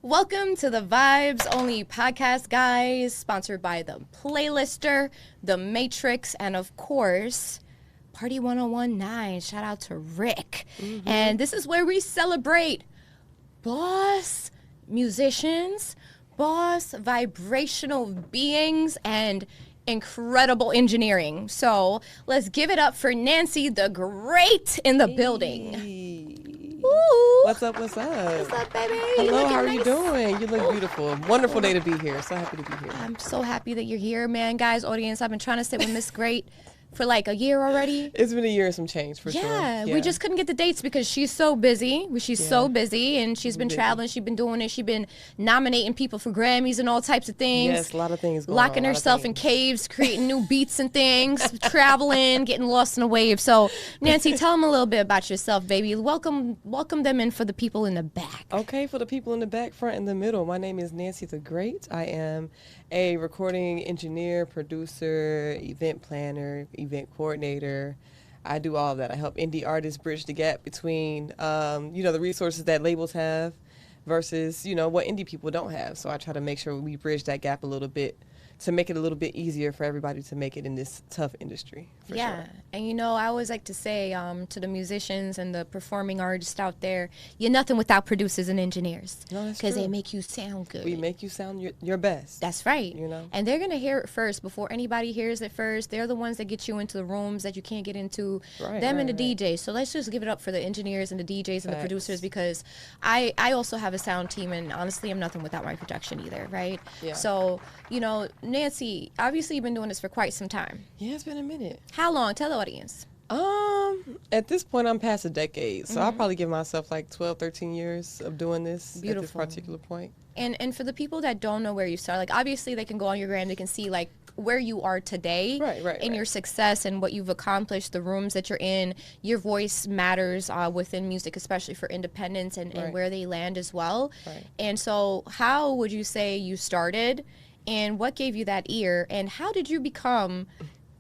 Welcome to the Vibez Only podcast, guys, sponsored by The Playlister, The Matrix, and of course, Party 1019. Shout out to Rick. And this is where we celebrate boss musicians, boss vibrational beings, and incredible engineering. So let's give it up for Nanci the Great in the building. Ooh. What's up? What's up? What's up, baby? Hello, how are you doing? You look beautiful. Wonderful day to be here. So happy to be here. I'm so happy that you're here, man. Guys, audience, I've been trying to sit with Miss Great for like a year already. It's been a year and some change, for sure. Yeah, we just couldn't get the dates because she's so busy. She's so busy, and she's been traveling. She's been doing it. She's been nominating people for Grammys and all types of things. Yes, a lot of things going Locking on, herself in caves, creating new beats and things, traveling, getting lost in a wave. So, Nanci, tell them a little bit about yourself, baby. Welcome them in for the people in the back. Okay, for the people in the back, front, and the middle, my name is Nanci the Great. I am a recording engineer, producer, event planner, event coordinator. I do all of that. I help indie artists bridge the gap between, the resources that labels have versus, what indie people don't have. So I try to make sure we bridge that gap a little bit to make it a little bit easier for everybody to make it in this tough industry. For sure. And I always like to say to the musicians and the performing artists out there, you're nothing without producers and engineers. No, that's because true. they make you sound good. We make you sound your best. That's right. And they're going to hear it first before anybody hears it first. They're the ones that get you into the rooms that you can't get into, and the DJs. So let's just give it up for the engineers and the DJs and the producers, because I also have a sound team, and honestly, I'm nothing without my production either, right? Yeah. So, Nanci, obviously you've been doing this for quite some time. Yeah, it's been a minute. How long? Tell the audience. At this point, I'm past a decade, so I'll probably give myself like 12, 13 years of doing this at this particular point. And for the people that don't know where you started, like obviously they can go on your gram, they can see like where you are today, and your success and what you've accomplished, the rooms that you're in. Your voice matters within music, especially for independence and where they land as well. And so how would you say you started, and what gave you that ear, and how did you become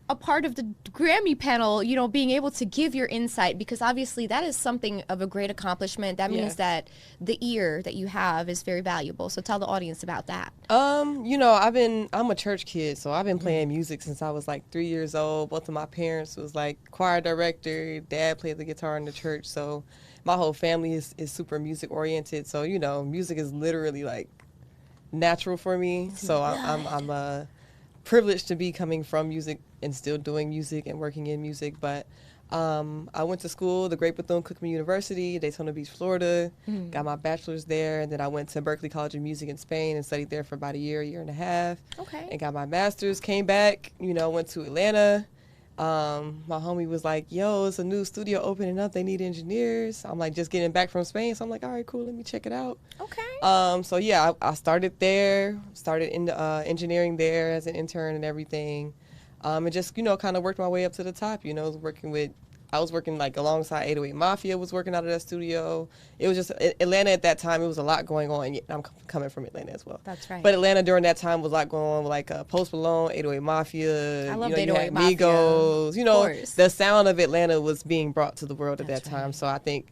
a part of the Grammy panel, being able to give your insight? Because obviously that is something of a great accomplishment. That means that the ear that you have is very valuable. So tell the audience about that. I'm a church kid, so I've been playing music since I was like 3 years old. Both of my parents was like choir director. Dad played the guitar in the church, so my whole family is super music oriented. So, music is literally like natural for me. So I'm privileged to be coming from music and still doing music and working in music. But I went to school, the Great Bethune-Cookman University, Daytona Beach, Florida, got my bachelor's there, and then I went to Berkeley College of Music in Spain and studied there for about a year and a half. And got my master's, came back, went to Atlanta. My homie was like, yo, it's a new studio opening up, they need engineers. I'm like just getting back from Spain, so I'm like, all right, cool, let me check it out. So yeah, I started there, started in engineering there as an intern and everything. And just, kind of worked my way up to the top, I was working like alongside 808 Mafia, was working out of that studio. It was just, Atlanta at that time, it was a lot going on. I'm coming from Atlanta as well. That's right. But Atlanta during that time was a lot going on, like Post Malone, 808 Mafia. I love 808 Mafia. Migos. The sound of Atlanta was being brought to the world at that time. So I think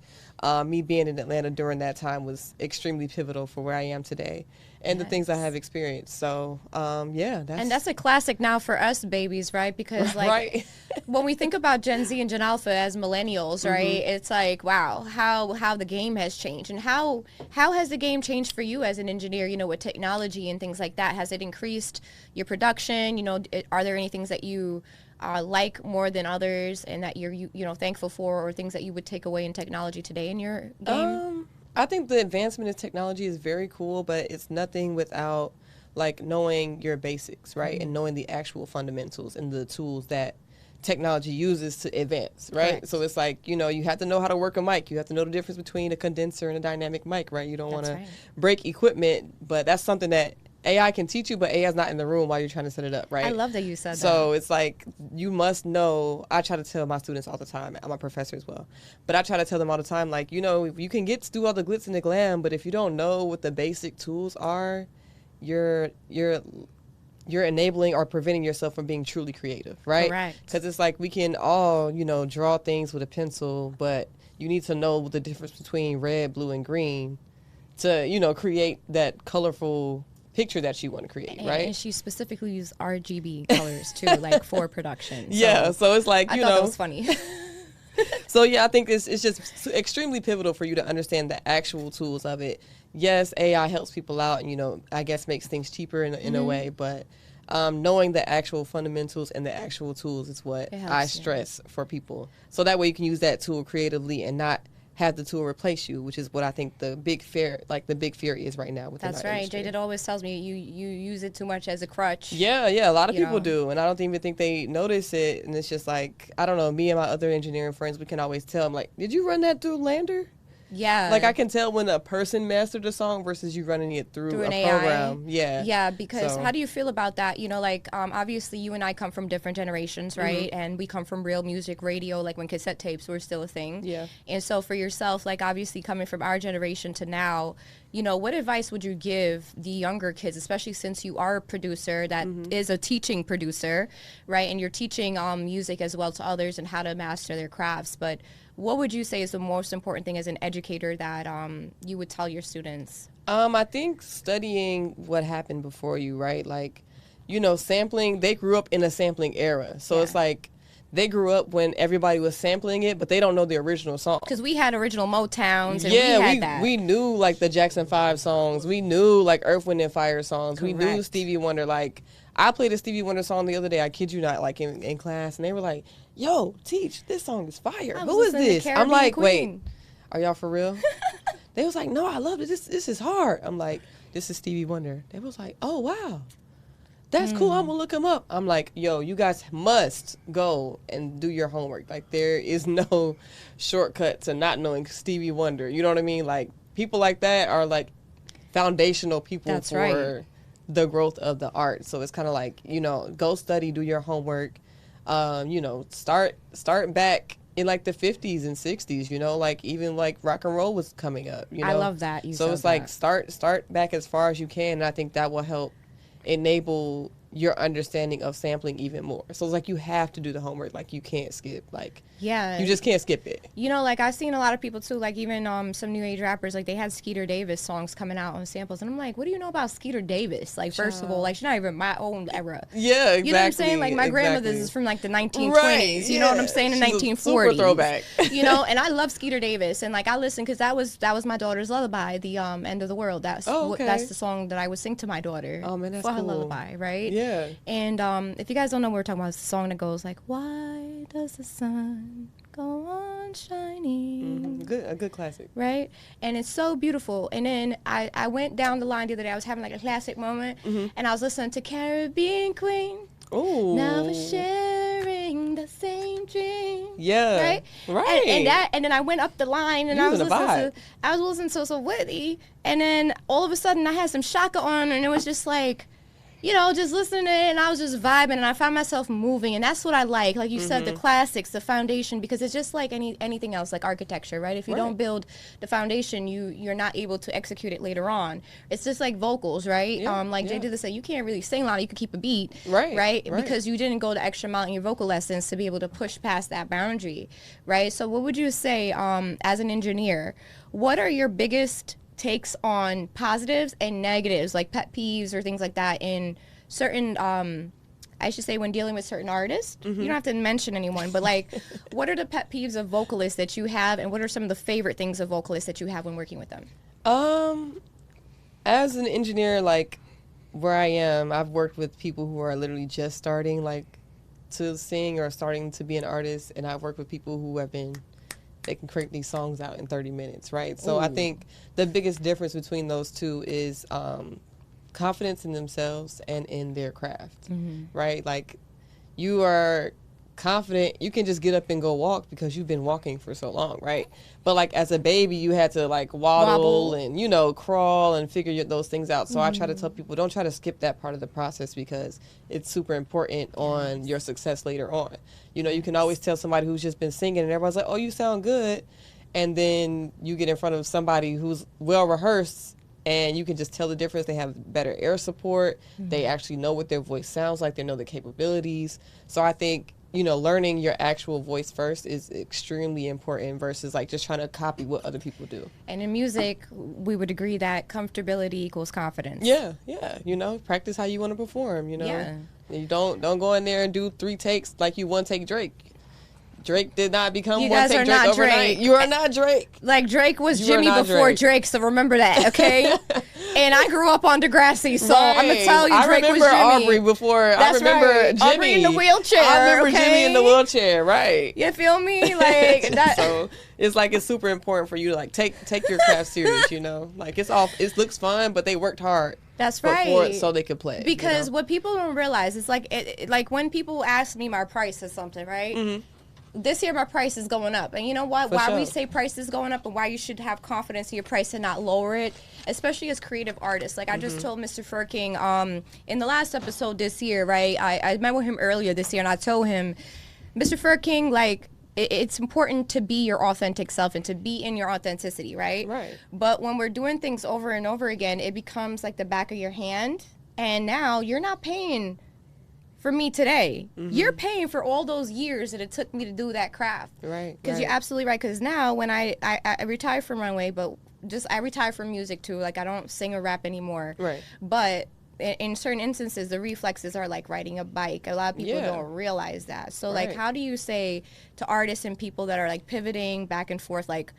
me being in Atlanta during that time was extremely pivotal for where I am today and the things I have experienced. So, And that's a classic now for us babies, right? Because like when we think about Gen Z and Gen Alpha as millennials, right? It's like, wow, how the game has changed, and how has the game changed for you as an engineer, with technology and things like that? Has it increased your production? Are there any things that you like more than others, and that you're thankful for, or things that you would take away in technology today in your game? I think the advancement in technology is very cool, but it's nothing without like knowing your basics, right? And knowing the actual fundamentals and the tools that technology uses to advance, right? So it's like, you have to know how to work a mic. You have to know the difference between a condenser and a dynamic mic, right? You don't want to break equipment, but that's something that AI can teach you, but AI is not in the room while you're trying to set it up, right? I love that you said that. So it's like, you must know. I try to tell my students all the time. I'm a professor as well. But I try to tell them all the time, like, you can do all the glitz and the glam, but if you don't know what the basic tools are, you're enabling or preventing yourself from being truly creative, right? Correct. Because it's like we can all, draw things with a pencil, but you need to know the difference between red, blue, and green to, you know, create that colorful picture that you want to create, right? And she specifically used RGB colors too, like for production. So it's like, you I thought know, that was funny. So yeah, I think it's just extremely pivotal for you to understand the actual tools of it. Yes, AI helps people out and, you know, I guess makes things cheaper in a way, but knowing the actual fundamentals and the actual tools is what I stress for people. So that way you can use that tool creatively and not have the tool replace you, which is what I think the big fear is right now within That's our right. industry. Jaded always tells me you use it too much as a crutch. Yeah, a lot of people do, and I don't even think they notice it. And it's just like, I don't know, me and my other engineering friends, we can always tell them, like, did you run that through Lander? Yeah. Like, I can tell when a person mastered a song versus you running it through a program. Yeah. Yeah, because how do you feel about that? You know, like, obviously you and I come from different generations, right? And we come from real music, radio, like when cassette tapes were still a thing. Yeah. And so for yourself, like, obviously coming from our generation to now, you know, what advice would you give the younger kids, especially since you are a producer that is a teaching producer, right? And you're teaching music as well to others and how to master their crafts. But what would you say is the most important thing as an educator that you would tell your students? I think studying what happened before you, right? Like, you know, sampling, they grew up in a sampling era. So it's like they grew up when everybody was sampling it, but they don't know the original song. Because we had original Motowns and we had that. We knew, like, the Jackson 5 songs. We knew, like, Earth, Wind, and Fire songs. Correct. We knew Stevie Wonder. Like, I played a Stevie Wonder song the other day, I kid you not, like, in class, and they were like, yo, Teach, this song is fire. Who is this? I'm like, wait, are y'all for real? They was like, no, I love it. This is hard. I'm like, this is Stevie Wonder. They was like, oh, wow. That's cool. I'm going to look him up. I'm like, yo, you guys must go and do your homework. Like, there is no shortcut to not knowing Stevie Wonder. You know what I mean? Like, people like that are, like, foundational people for the growth of the art. So it's kind of like, you know, go study, do your homework. You know, start back in, like, the 50s and 60s, you know, like, even, like, rock and roll was coming up, you know? I love that. So it's like, start back as far as you can, and I think that will help enable your understanding of sampling even more. So it's like you have to do the homework. Like, you can't skip. Like, you just can't skip it. You know, like, I've seen a lot of people too, like even some new age rappers, like they had Skeeter Davis songs coming out on samples, and I'm like, what do you know about Skeeter Davis? Like, first of all, like, she's not even my own era. Yeah, exactly. You know what I'm saying? Like, my grandmother's is from like the 1920s. You know what I'm saying? The 1940s. Super throwback. You know, and I love Skeeter Davis, and like I listen because that was my daughter's lullaby, the End of the World. That's that's the song that I would sing to my daughter. Oh man, that's for cool. her lullaby, right? Yeah. And if you guys don't know what we're talking about, it's the song that goes like, why does the sun go on shining? A good classic. Right? And it's so beautiful. And then I went down the line the other day. I was having like a classic moment, and I was listening to Caribbean Queen. Oh. Now we're sharing the same dream. Yeah. Right. And then I went up the line and I was listening to Whitney, and then all of a sudden I had some Shaka on, and it was just like, you know, just listening to it, and I was just vibing, and I found myself moving, and that's what I like. Like you said, the classics, the foundation, because it's just like anything else, like architecture, right? If you don't build the foundation, you're not able to execute it later on. It's just like vocals, right? Jay did say, you can't really sing loud, you can keep a beat, right? Because you didn't go the extra mile in your vocal lessons to be able to push past that boundary, right? So what would you say, as an engineer, what are your biggest takes on positives and negatives, like pet peeves or things like that in certain I should say when dealing with certain artists? You don't have to mention anyone, but like what are the pet peeves of vocalists that you have, and what are some of the favorite things of vocalists that you have when working with them? As an engineer, like where I am, I've worked with people who are literally just starting like to sing or starting to be an artist, and I've worked with people who have been, they can crank these songs out in 30 minutes, right? So I think the biggest difference between those two is confidence in themselves and in their craft, right? Like, you are confident, you can just get up and go walk because you've been walking for so long, right? But like as a baby, you had to like waddle and, you know, crawl and figure those things out. So I try to tell people, don't try to skip that part of the process because it's super important on your success later on. You know, you can always tell somebody who's just been singing and everybody's like, oh, you sound good. And then you get in front of somebody who's well rehearsed and you can just tell the difference. They have better air support. They actually know what their voice sounds like. They know the capabilities. So I think you know, learning your actual voice first is extremely important versus like just trying to copy what other people do. And in music, we would agree that comfortability equals confidence. Yeah, you know, practice how you want to perform, you know. Yeah. You don't go in there and do 3 takes like you one take Drake. Drake did not become one take Drake overnight. You are not Drake. Like Drake was Jimmy before Drake, so remember that, okay? And I grew up on Degrassi, so I'm gonna tell you, Drake was Jimmy. I remember Aubrey before. I remember Jimmy. Aubrey in the wheelchair. I remember Jimmy in the wheelchair, right? You feel me? Like that. So it's like it's super important for you to like take your craft serious. You know, like it looks fun, but they worked hard. That's right. So they could play. Because you know? what people don't realize is like like when people ask me my price or something, right? Mm-hmm. This year my price is going up, and you know what? Why we say price is going up and why you should have confidence in your price and not lower it, especially as creative artists. Like I just told Mr. Furking in the last episode this year, right? I met with him earlier this year, and I told him, Mr. Furking, like it's important to be your authentic self and to be in your authenticity, right? Right. But when we're doing things over and over again, it becomes like the back of your hand, and now you're not paying for me today. Mm-hmm. You're paying for all those years that it took me to do that craft. Right. Because you're absolutely right. Because now when I retired from runway, but I retired from music too. Like I don't sing or rap anymore. Right. But in certain instances, the reflexes are like riding a bike. A lot of people don't realize that. So like, how do you say to artists and people that are like pivoting back and forth, like,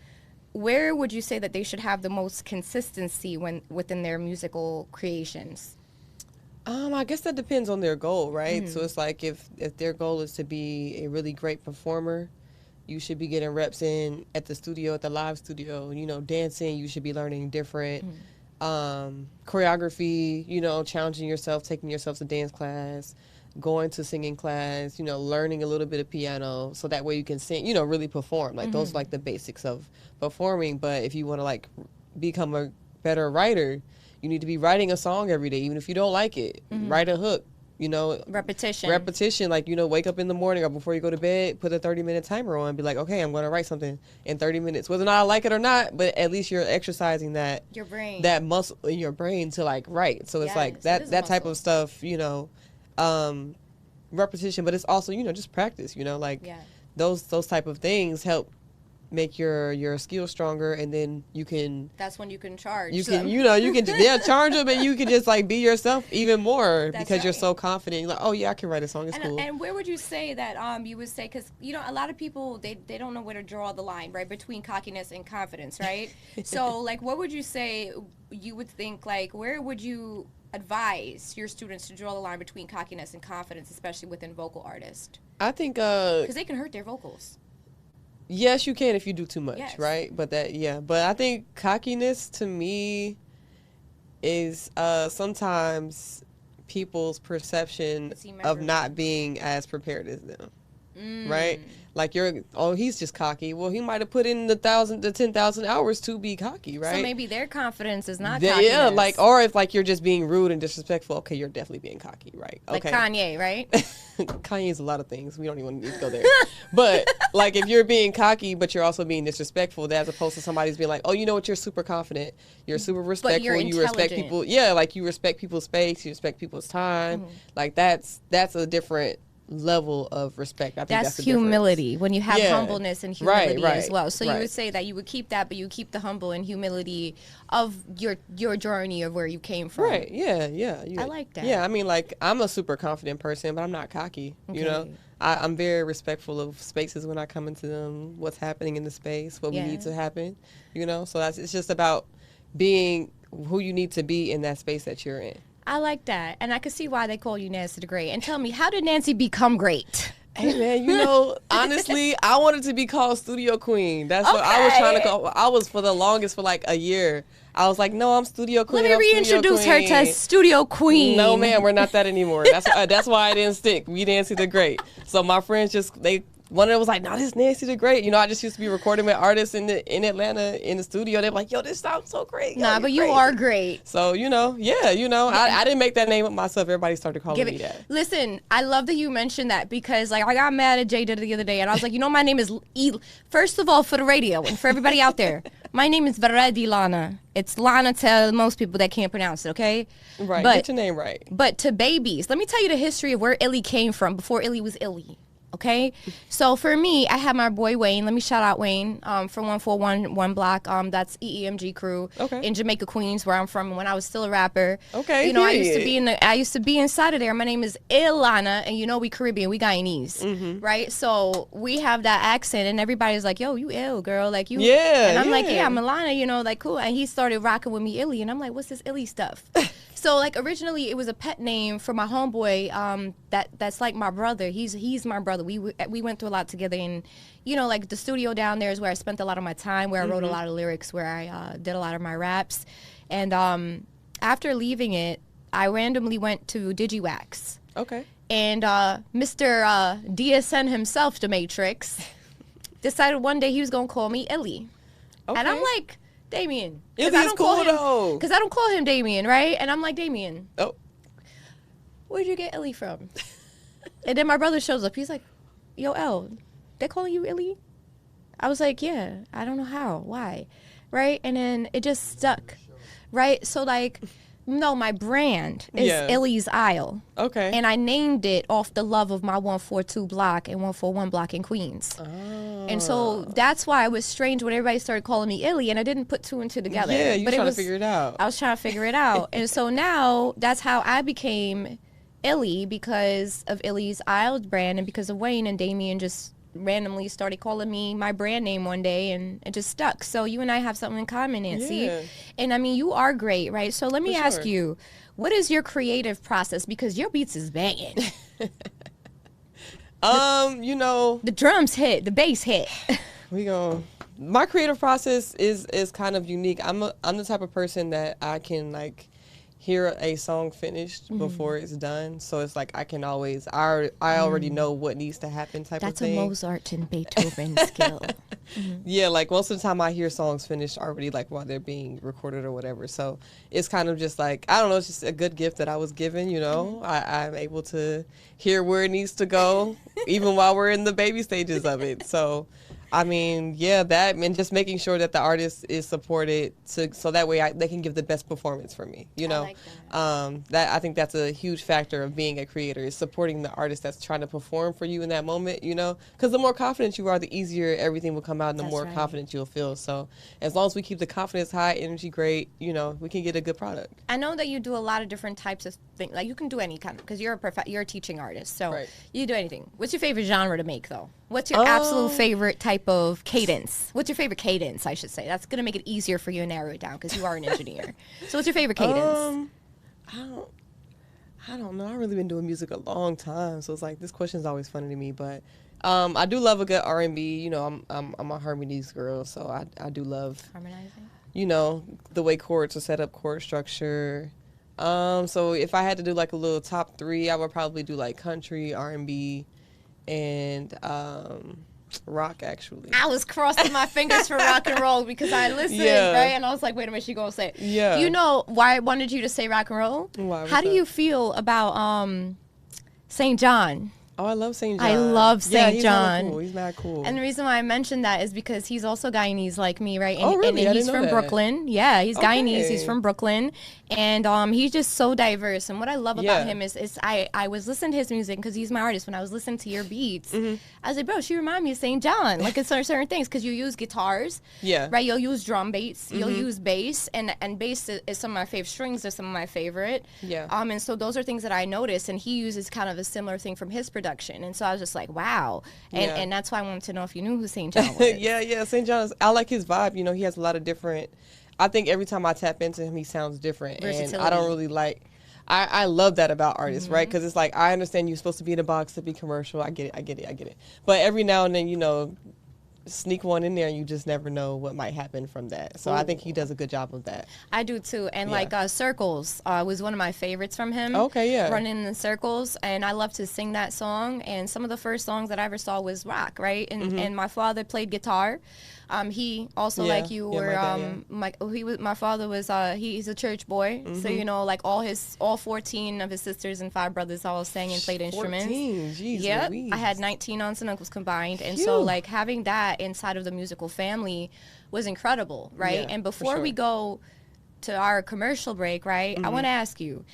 where would you say that they should have the most consistency within their musical creations? I guess that depends on their goal, right? Mm-hmm. So it's like if their goal is to be a really great performer, you should be getting reps in at the studio, at the live studio. You know, dancing, you should be learning different choreography, you know, challenging yourself, taking yourself to dance class, going to singing class, you know, learning a little bit of piano so that way you can sing, you know, really perform. Like those are like the basics of performing. But if you want to like become a better writer, you need to be writing a song every day, even if you don't like it. Write a hook, you know. Repetition, like, you know, wake up in the morning or before you go to bed, put a 30-minute timer on and be like, okay, I'm going to write something in 30 minutes. Whether or not I like it or not, but at least you're exercising that muscle in your brain to, like, write. So it's like that type of stuff, you know, repetition. But it's also, you know, just practice, you know, like those type of things help make your skills stronger, and then you can. That's when you can charge. You can, you know, you can charge them, and you can just like be yourself even more because you're so confident. You're like, oh yeah, I can write a song. It's cool. And where would you say that you would say, because you know a lot of people they don't know where to draw the line right between cockiness and confidence, right? So like, what would you say you would think like where would you advise your students to draw the line between cockiness and confidence, especially within vocal artists? I think because they can hurt their vocals. Yes, you can if you do too much, right? But but I think cockiness to me is sometimes people's perception of not being as prepared as them, right? Like he's just cocky. Well, he might have put in the 10,000 hours to be cocky, right? So maybe their confidence is not cockiness. Yeah, like, or if like you're just being rude and disrespectful, okay, you're definitely being cocky, right? Okay. Like Kanye, right? Kanye's a lot of things. We don't even need to go there. But like if you're being cocky, but you're also being disrespectful, as opposed to somebody's being like, oh, you know what, you're super confident, you're super respectful, you respect people. Yeah, like you respect people's space, you respect people's time. Like that's a different level of respect. I think that's humility when you have humbleness and humility as well. So you would say that you would keep that, but you keep the humble and humility of your journey of where you came from. Right. Yeah. I like that. Yeah. I mean, like I'm a super confident person, but I'm not cocky. Okay. You know, I'm very respectful of spaces when I come into them. What's happening in the space, what we need to happen. You know, so it's just about being who you need to be in that space that you're in. I like that. And I can see why they call you Nanci the Great. And tell me, how did Nanci become great? Hey, man, you know, honestly, I wanted to be called Studio Queen. That's what I was trying to call. I was for the longest for like a year. I was like, no, I'm Studio Queen. Let me reintroduce her to Studio Queen. No, man, we're not that anymore. That's why I didn't stick. We Nanci the Great. So my friends one of them was like, no, this is Nanci the Great. You know, I just used to be recording with artists in Atlanta in the studio. They were like, yo, this sounds so great. Nah, but you are great. So, you know, I didn't make that name up myself. Everybody started calling me that. Listen, I love that you mentioned that because, like, I got mad at Jada the other day, and I was like, you know, my name is First of all, for the radio and for everybody out there, my name is Ilana. It's Lana to most people that can't pronounce it, okay? Right, get your name right. But to babies, let me tell you the history of where Illy came from before Illy was Illy. Okay, so for me, I have my boy Wayne. Let me shout out Wayne from 141 Block. That's EEMG crew in Jamaica, Queens, where I'm from. And when I was still a rapper, you know, I used to be inside of there. My name is Ilana, and you know we Caribbean, we Guyanese, right? So we have that accent, and everybody's like, "Yo, you ill girl, like you." And I'm like, "Yeah, I'm Ilana," you know, like cool. And he started rocking with me, Illy, and I'm like, "What's this Illy stuff?" So like originally it was a pet name for my homeboy that's like my brother. He's my brother. We went through a lot together, and you know, like the studio down there is where I spent a lot of my time, where I wrote a lot of lyrics, where I did a lot of my raps. And after leaving it, I randomly went to DigiWax. Okay. And Mr. DSN himself, the Matrix, decided one day he was gonna call me Illy. Okay. And I'm like, Damien. Illy is cool though. Because I don't call him Damien, right? And I'm like, Damien. Oh. Where'd you get Illy from? And then my brother shows up. He's like, yo, L, they calling you Illy? I was like, yeah. I don't know how. Why? Right? And then it just stuck. Right? So like, no, my brand is Illy's Isle. Okay. And I named it off the love of my 142 block and 141 block in Queens. Oh. And so that's why it was strange when everybody started calling me Illy, and I didn't put two and two together. Yeah, you were trying to figure it out. I was trying to figure it out. And so now that's how I became Illy, because of Illy's Isle brand and because of Wayne, and Damien just randomly started calling me my brand name one day, and it just stuck. So you and I have something in common, Nancy. Yeah. And I mean, you are great, right? So let me ask you, what is your creative process? Because your beats is banging. You know, the drums hit, the bass hit. My creative process is kind of unique. I'm the type of person that I can like hear a song finished before it's done, so it's like I can always I already know what needs to happen type of thing. That's a Mozart and Beethoven skill. Yeah, like most of the time I hear songs finished already, like while they're being recorded or whatever. So it's kind of just like, I don't know, it's just a good gift that I was given, you know. I'm able to hear where it needs to go even while we're in the baby stages of it. So I mean, yeah, that, and just making sure that the artist is supported so that way they can give the best performance for me, you know. I like that. I think that's a huge factor of being a creator, is supporting the artist that's trying to perform for you in that moment, you know. Because the more confident you are, the easier everything will come out, and the more confident you'll feel. So as long as we keep the confidence high, energy great, you know, we can get a good product. I know that you do a lot of different types of things. Like you can do any kind of, because you're a teaching artist, so you do anything. What's your favorite genre to make though? What's your absolute favorite type of cadence? What's your favorite cadence, I should say? That's going to make it easier for you to narrow it down, because you are an engineer. So what's your favorite cadence? I don't know. I've really been doing music a long time, so it's like this question is always funny to me. But I do love a good R&B. You know, I'm a harmonies girl, so I do love harmonizing. You know, the way chords are set up, chord structure. So if I had to do like a little top 3, I would probably do like country, R&B, and rock. Actually, I was crossing my fingers for rock and roll because I listened, right? And I was like, wait a minute, she gonna say it. Yeah. You know why I wanted you to say rock and roll? Why? How do you feel about St. John? Oh, I love St. John. I love St. John. Cool. He's not cool. And the reason why I mentioned that is because he's also Guyanese like me, right? And, really? And he's from Brooklyn. Yeah, he's Guyanese. He's from Brooklyn. And he's just so diverse. And what I love about him is I was listening to his music because he's my artist. When I was listening to your beats, I was like, bro, she remind me of St. John. Like in certain things, because you use guitars. Yeah. Right? You'll use drum beats. You'll use bass. And bass is some of my favorite. Strings are some of my favorite. Yeah. And so those are things that I noticed. And he uses kind of a similar thing from his production. And so I was just like, wow. And that's why I wanted to know if you knew who St. John was. Yeah. St. John I like his vibe. You know, he has a lot of different, I think every time I tap into him, he sounds different. Versatility. And I don't really like, I love that about artists, right? Because it's like, I understand you're supposed to be in a box to be commercial. I get it. But every now and then, you know, sneak one in there and you just never know what might happen from that. So I think he does a good job of that. I do too. And like Circles was one of my favorites from him. Okay, yeah. Running in Circles. And I love to sing that song. And some of the first songs that I ever saw was rock, right? And my father played guitar. He also like you were my father was he's a church boy, so you know, like all 14 of his sisters and 5 brothers all sang and played instruments. 14, jeez, yep. Louise. I had 19 aunts and uncles combined, and so like having that inside of the musical family was incredible, right? And before we go to our commercial break, right, I want to ask you,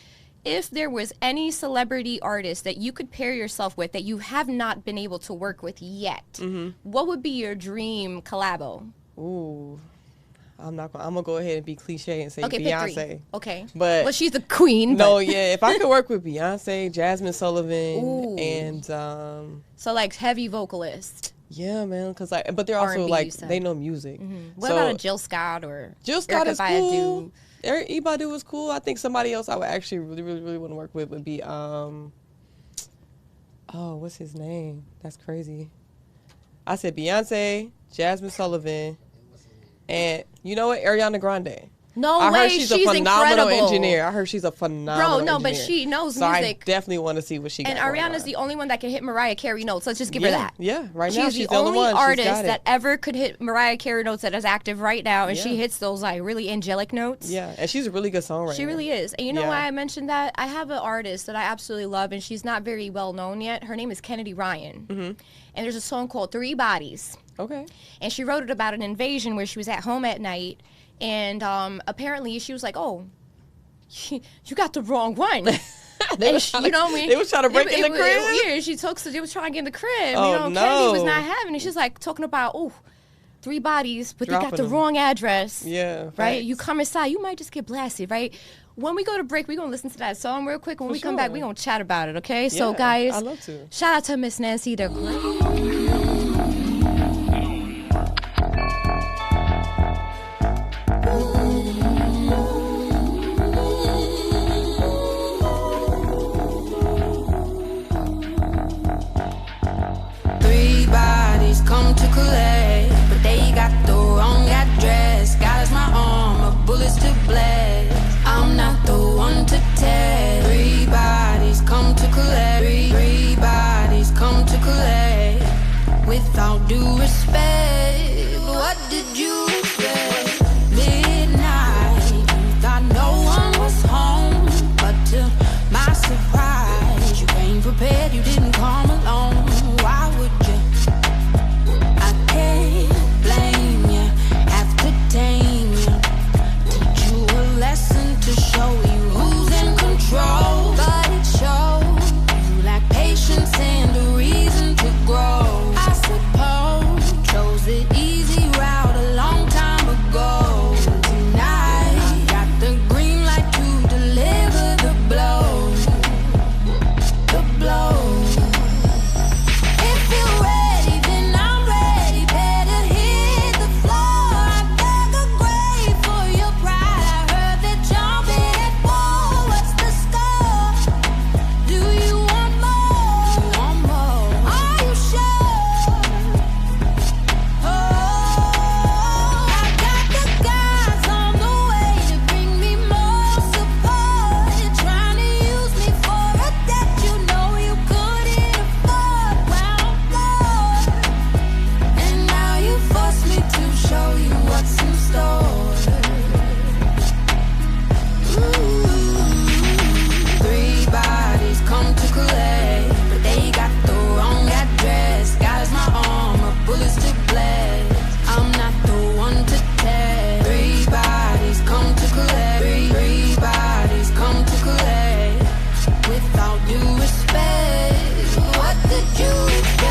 if there was any celebrity artist that you could pair yourself with that you have not been able to work with yet, what would be your dream collabo? Ooh. I'm gonna go ahead and be cliche and say Beyonce. Okay. But well, she's the queen. No, yeah. If I could work with Beyonce, Jasmine Sullivan, and so like heavy vocalist. Yeah, man. But they're also like they know music. What about a Jill Scott or Jill Scott is cool. Erykah Badu was cool. I think somebody else I would actually really want to work with would be what's his name? That's crazy. I said Beyonce, Jasmine Sullivan. And you know what? Ariana Grande. No way, I heard she's a phenomenal incredible. engineer. I heard she's a phenomenal engineer. But she knows so music. I definitely want to see what she got. And Ariana's the only one that can hit Mariah Carey notes. Let's just give her that. Yeah, right now she's the only artist that ever could hit Mariah Carey notes that is active right now, and she hits those like really angelic notes. Yeah, and she's a really good songwriter. She really is. And you know why I mentioned that? I have an artist that I absolutely love, and she's not very well known yet. Her name is Kennedy Ryan. And there's a song called 3 Bodies. Okay. And she wrote it about an invasion where she was at home at night, and apparently she was like, "Oh, you got the wrong one." you know what I mean? They was trying to break in the crib. Yeah, they was trying to get in the crib. Oh, no. Kennedy was not having it. She's like talking about 3 bodies, but they got the wrong address. Yeah. Right. Facts. You come inside, you might just get blasted. Right. When we go to break, we're going to listen to that song real quick. When we come back, we're going to chat about it, okay? So, guys, I love to. Shout out to Miss Nanci the Great. Come to collect, but they got the wrong address. God is my armor, bullets to blast. I'm not the one to test. 3 bodies come to collect. 3 bodies come to collect. With all due respect, what did you expect? Midnight, thought no one was home, but to my surprise, you came prepared, you didn't come alone. Why would you? Blame you, have to tame you. Teach you a lesson to show you who's in control. But it shows you lack patience and a reason to grow. I suppose chose the easy route a long time ago. Tonight, got the green light to deliver the blow. The blow. If you're ready, then I'm ready. Better hit the floor. I dug a grave for your pride. I heard that y'all been at war. What's the score? Do you want more? Want more? Are you sure? Oh, I got the guys on the way to bring me more support. You're trying to use me for a debt you know you couldn't afford. Well, Lord, and now you force me to show you what's in store. Ooh, 3 bodies come to collect, but they got the wrong address. God is my armor, bullets to blast. I'm not the one to test. 3 bodies come to collect. 3 bodies come to collect. With all due respect, what did you expect?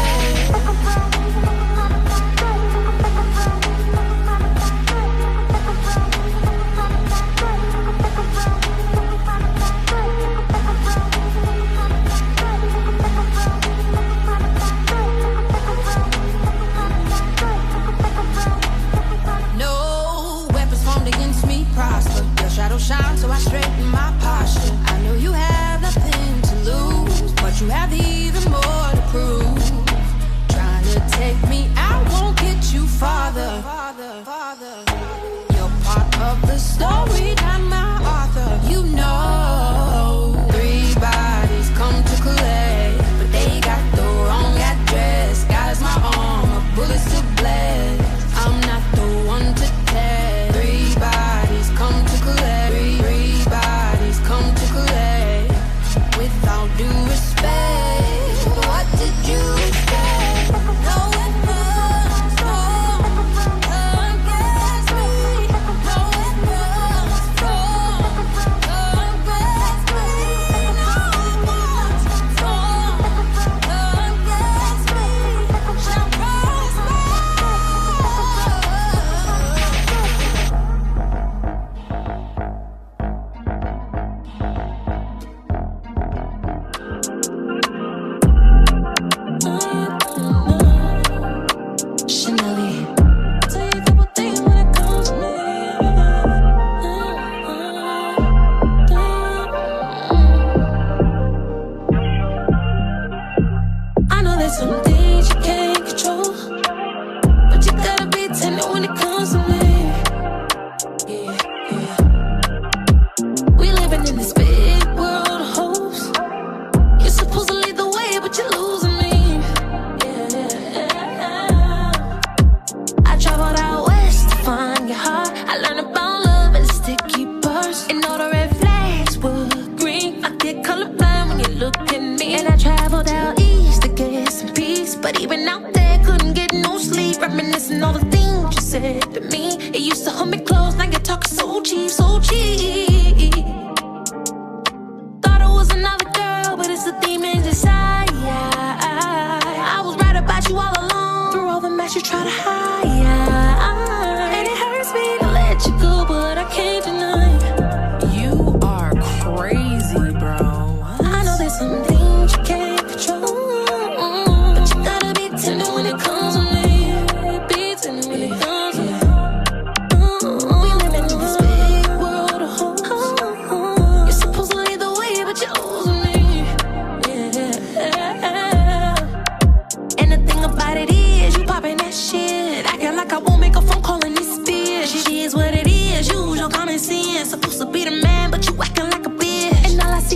No weapons formed against me prosper. Your shadow shines, so I straighten my posture. I know you have nothing to lose, but you have even more to prove. Trying to take me out won't get you farther. You're part of the story, not my author. You know, 3 bodies come to collect, but they got the wrong address. God is my armor, bullets to blast. I'm not the one to test. 3 bodies come to collect. 3 bodies come to collect. With all due respect, what did you expect? No weapons, no.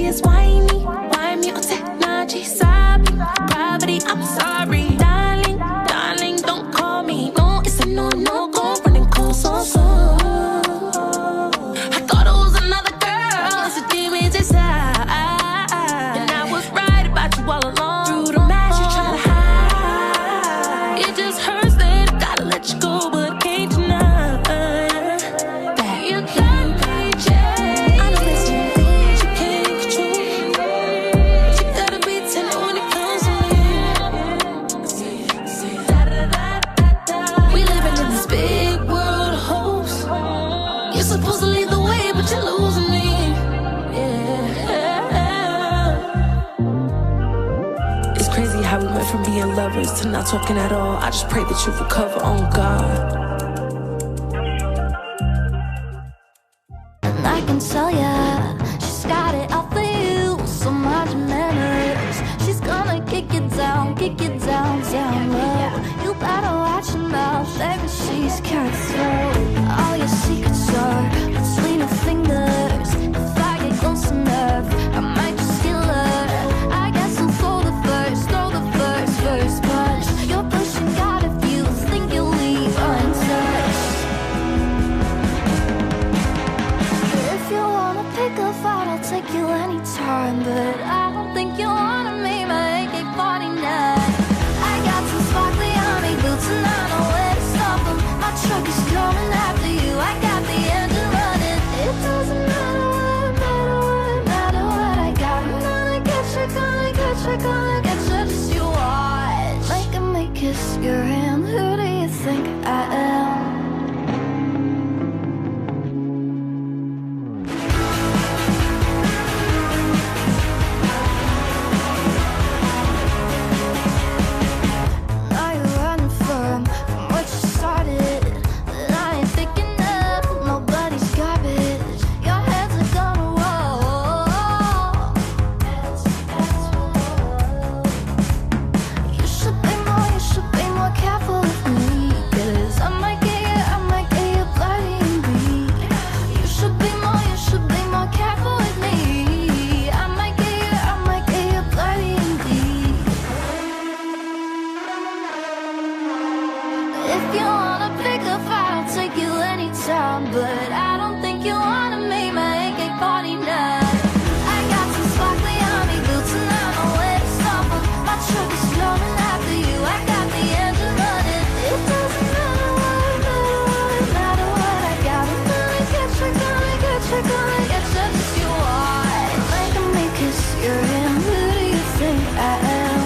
is whiny. Wind me on technology, sabi. Gravity, I'm sorry. Darling, darling, don't call me. No, it's a no, no, go running cold so soon. I thought it was another girl. It's a demon inside. And I was right about you all along. Through the mask you try to hide. It just hurts that I gotta let you go, but I can't deny that you got me, Jay. I know there's some things you can't control, but you gotta be tender when it comes to me. We living in this big world of hopes. You're supposed to lead the way, but you're losing me. Yeah. It's crazy how we went from being lovers to not talking at all. I just pray that you recover on God. And I can tell ya, she's got it all for you. So much manners. She's gonna kick it down, down low. You better watch your mouth, baby, she's cutthroat. All your secrets are between her fingers. If I get close enough, I might just steal her. I guess I'll throw the first punch. You're pushing God if you think you'll leave untouched. If you wanna pick a fight, I'll take you anytime. But I don't think you wanna meet my AK-49. I got some sparkly army boots and I know where to stop them. My truck is coming after you, I got the engine running. It doesn't matter what I got. I'm gonna get you, just you watch. Make me kiss your hand, who do you think I am? Now you're running from what you started. But I ain't picking up nobody's garbage. Your heads are gonna roll. You should be more careful with me. 'Cause I might get you bloody and bleed. You should be more careful with me. I might get you bloody and bleed. If you wanna pick a fight, I'll take you anytime. But I don't think you wanna meet my AK-49. I got some sparkly army boots and I know where to stop them. My truck is coming after you, I got the engine running. It doesn't matter what I got. I'm gonna get you, just you watch. Make me kiss your hand, who do you think I am?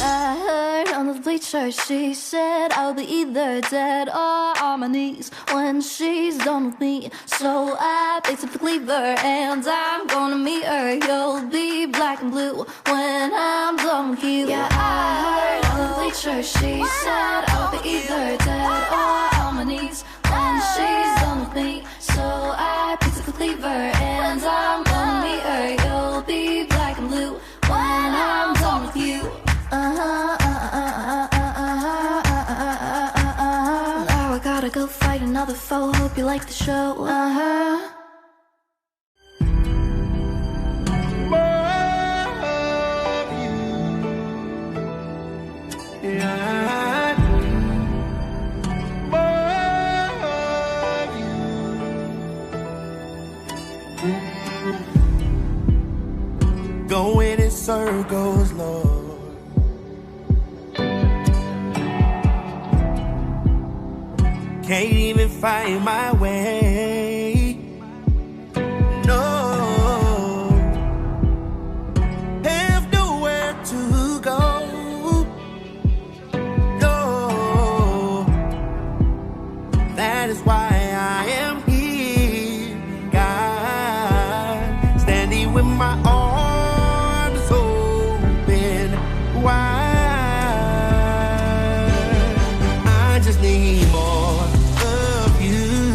I heard on the bleachers she said I'll be either dead or on my knees when she's done with me. So I picked up the cleaver and I'm gonna meet her. You'll be black and blue when I'm done with you. Yeah, I heard on the bleachers she said I'll be either dead or on my knees when she's done with me. So I picked up the cleaver and I'm gonna meet her. You'll be black and blue when I'm done with you. Now I gotta go fight another foe. Hope you like the show. Going in circles, Lord. Can't even find my way. No, have nowhere to go. No, that is why I am here, God, standing with my arms open wide. I just need more of you.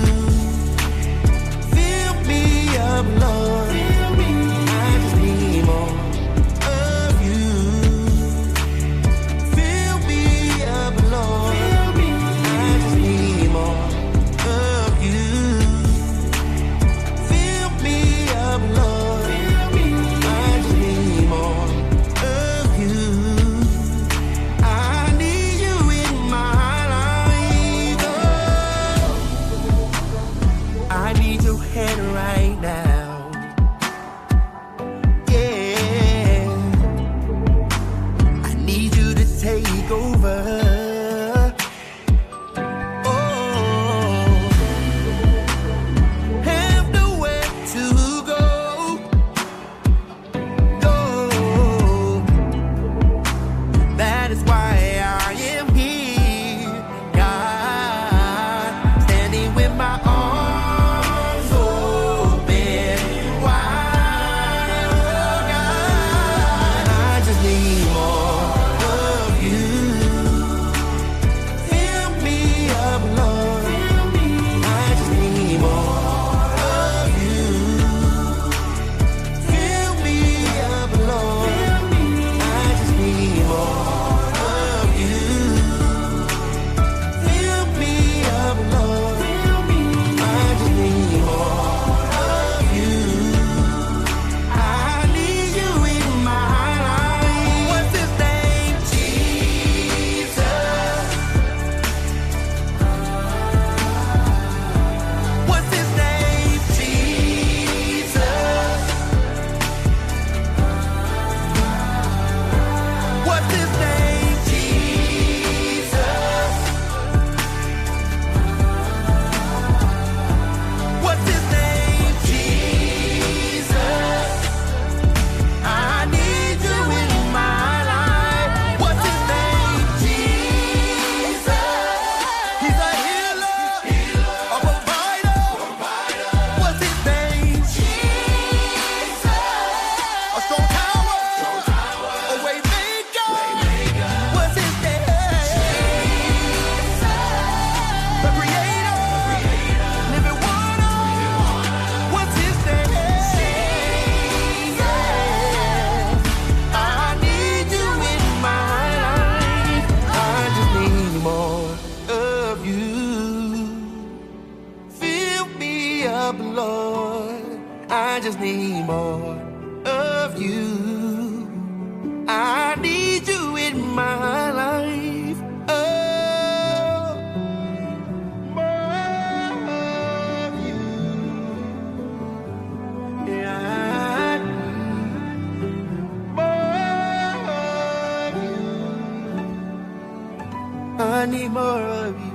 up, Lord. I just need more of you. I need you in my life. Oh, more of you. Yeah, more of you. I need more of you.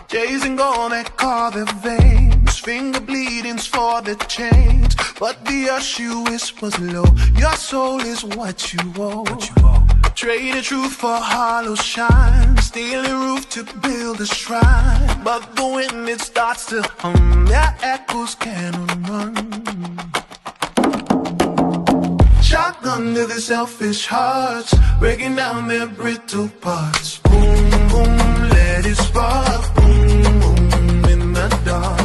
Chasing all that call their veins, finger bleeding's for the chains, but the issue whispers low. Your soul is what you owe. Trading truth for hollow shine, stealing roof to build a shrine. But the wind it starts to hum, their echoes cannot run. Shotgun to the selfish hearts, breaking down their brittle parts. Boom, boom, let it spark. Boom, boom, in the dark.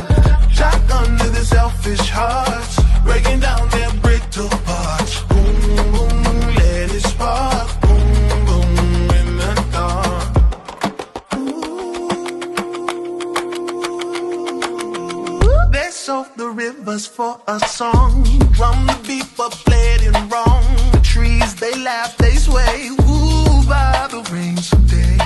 Shotgun to the selfish hearts, breaking down their brittle parts. Boom, boom, let it spark. Boom, boom, in the dark. Ooh. They soak the rivers for a song. Drum the beat but played it wrong. The trees they laugh, they sway. Ooh, by the rain someday.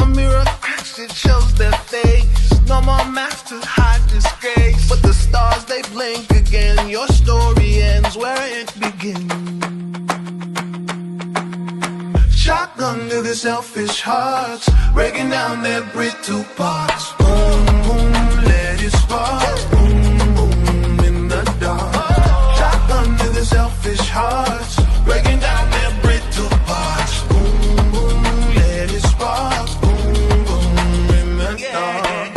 A mirror cracks, it shows their face. No more mask to hide disgrace. But the stars they blink again. Your story ends where it begins. Shotgun to the selfish hearts, breaking down their brittle parts. Boom, boom, let it spark. Boom, boom, in the dark. Shotgun to the selfish hearts, breaking down their brittle parts. Boom, boom, let it spark. Boom, boom, in the dark.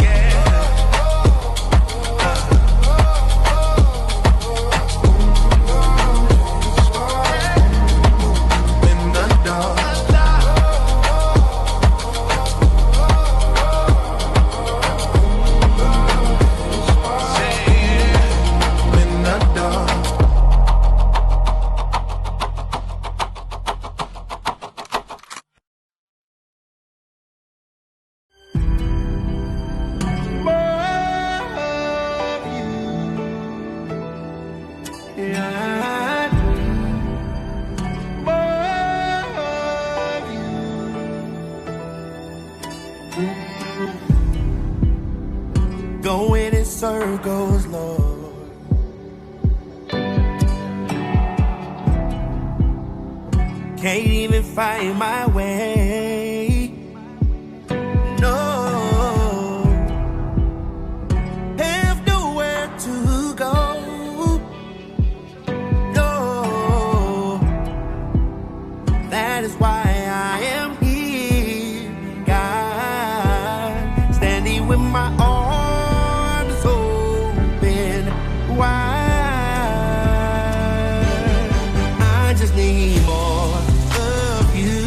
Going in circles, Lord. Can't even find my way. No, have nowhere to go. No, that is why I am here, God, standing with my arms open wide. I just need more of you.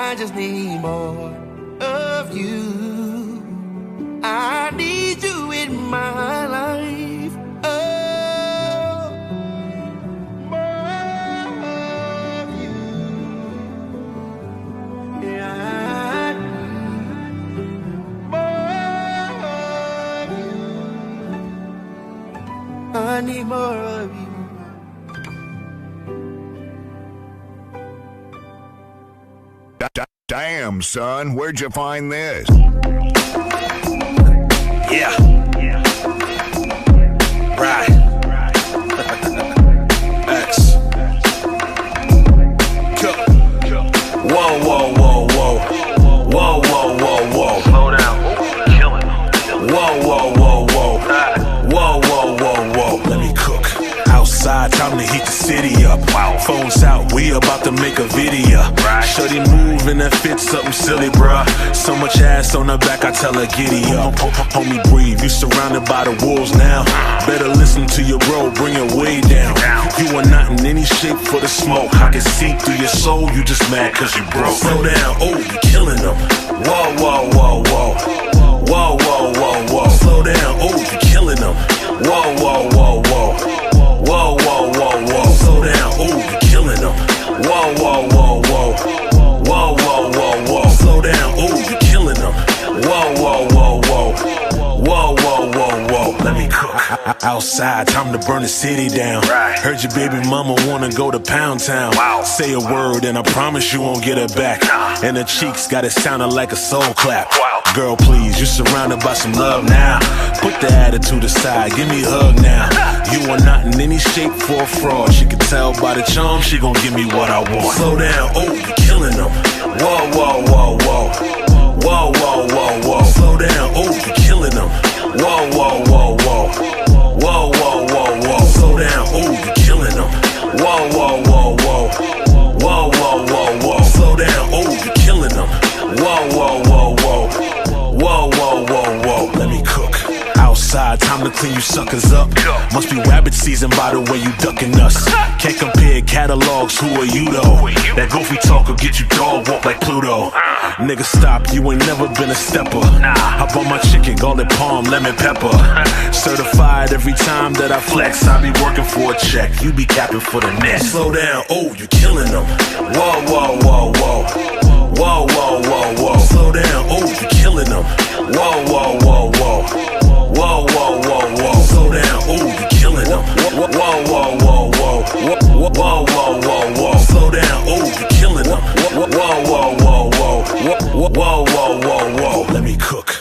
I just need more of you. I need you in my life. Oh, more of you. Yeah, I need more of you. Damn, son, where'd you find this? Yeah. Right. X. Go. Whoa, whoa, whoa, whoa. Whoa, whoa, whoa, whoa. Slow down. Killing. Whoa, whoa, whoa, whoa. Whoa, whoa, whoa, whoa. Let me cook. Outside, time to heat the city up. Wow. Phones out, we about to make a video. Right. Shorty move and that fits something silly, bruh. So much ass on her back, I tell her giddy up. Homie, breathe, you surrounded by the wolves now. Better listen to your bro, bring it way down. You are not in any shape for the smoke. I can see through your soul, you just mad cause you broke. Slow down, oh, you killing them. Whoa, whoa, whoa, whoa. Whoa, whoa, whoa, whoa. Slow down, oh, you killing them. Whoa, whoa, whoa, whoa. Whoa, whoa, whoa, whoa. Slow down, oh, you killing them. Whoa, whoa, whoa, whoa. Whoa, whoa, whoa, whoa. Slow down, oh, you killing them. Whoa, whoa, whoa, whoa. Whoa, whoa, whoa, whoa. Let me cook. Outside, time to burn the city down. Heard your baby mama wanna go to Pound Town. Say a word and I promise you won't get her back. And her cheeks got it sounding like a soul clap. Girl, please, you surrounded by some love now. Put the attitude aside, give me a hug now. You are not in any shape for a fraud. She can tell by the charm, she gon' give me what I want. Slow down, oh, you killing them. Whoa, whoa, whoa, whoa. Whoa, whoa, whoa, whoa. Slow down, oh, you killing them. Whoa, whoa, whoa, whoa. Whoa, whoa, whoa, whoa. Slow down, oh, you killing them. Whoa, whoa, whoa, whoa. Whoa, whoa, whoa, whoa. Slow down, oh, you killing them. Whoa, whoa, whoa, whoa. Whoa, whoa, whoa, whoa. Let me cook. Outside, time to clean you suckers up. Must be rabbit season by the way you ducking us. Can't compare catalogs, who are you though? That goofy talk will get you dog walk like Pluto. Nigga stop, you ain't never been a stepper. I bought my chicken, garlic palm, lemon pepper. Certified every time that I flex. I be working for a check, you be capping for the next. Slow down, oh, you killing them. Whoa, whoa, whoa, whoa. Whoa, whoa, whoa, whoa. Slow down, oh, you killing them. Whoa, whoa, whoa, whoa. Whoa, whoa, whoa, whoa. Slow down, oh, you killing them. Whoa, whoa, whoa, whoa. Whoa, whoa, whoa, whoa. Slow down, oh, you killing them. Whoa, whoa, whoa, whoa. Whoa, whoa, whoa, whoa. Let me cook.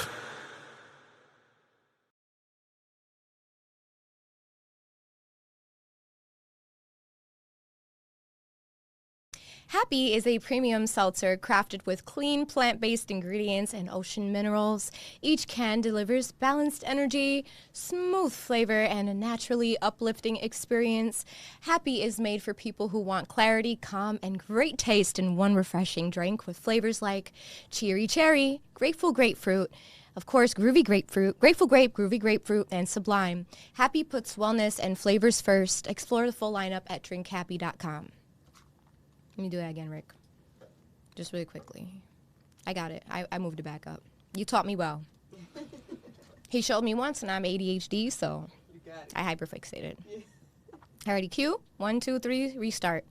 Happy is a premium seltzer crafted with clean plant-based ingredients and ocean minerals. Each can delivers balanced energy, smooth flavor, and a naturally uplifting experience. Happy is made for people who want clarity, calm, and great taste in one refreshing drink with flavors like cheery cherry, grateful grapefruit, of course, groovy grapefruit, grateful grape, groovy grapefruit, and sublime. Happy puts wellness and flavors first. Explore the full lineup at drinkhappy.com. Let me do that again, Rick. Just really quickly. I got it. I moved it back up. You taught me well. He showed me once, and I'm ADHD, so I hyperfixated. Yeah. Alrighty, cue. 1, 2, 3, restart.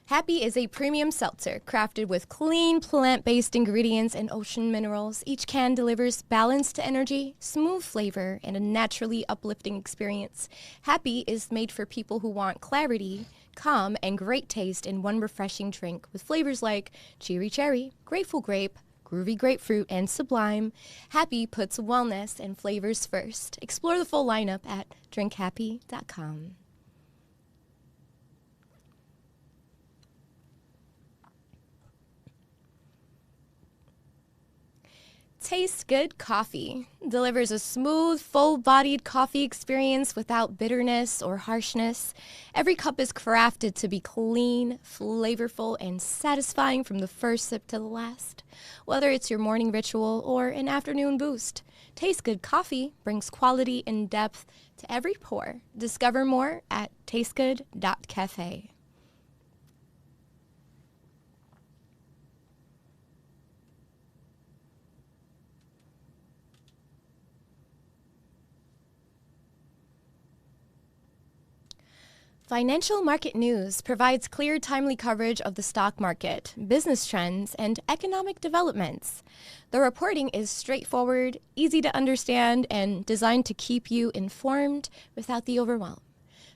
Happy is a premium seltzer crafted with clean plant-based ingredients and ocean minerals. Each can delivers balanced energy, smooth flavor, and a naturally uplifting experience. Happy is made for people who want clarity, calm, and great taste in one refreshing drink with flavors like cheery cherry, grateful grape, groovy grapefruit, and sublime. Happy puts wellness and flavors first. Explore the full lineup at drinkhappy.com. Taste Good Coffee delivers a smooth, full-bodied coffee experience without bitterness or harshness. Every cup is crafted to be clean, flavorful, and satisfying from the first sip to the last. Whether it's your morning ritual or an afternoon boost, Taste Good Coffee brings quality and depth to every pour. Discover more at tastegood.cafe. Financial Market News provides clear, timely coverage of the stock market, business trends, and economic developments. The reporting is straightforward, easy to understand, and designed to keep you informed without the overwhelm.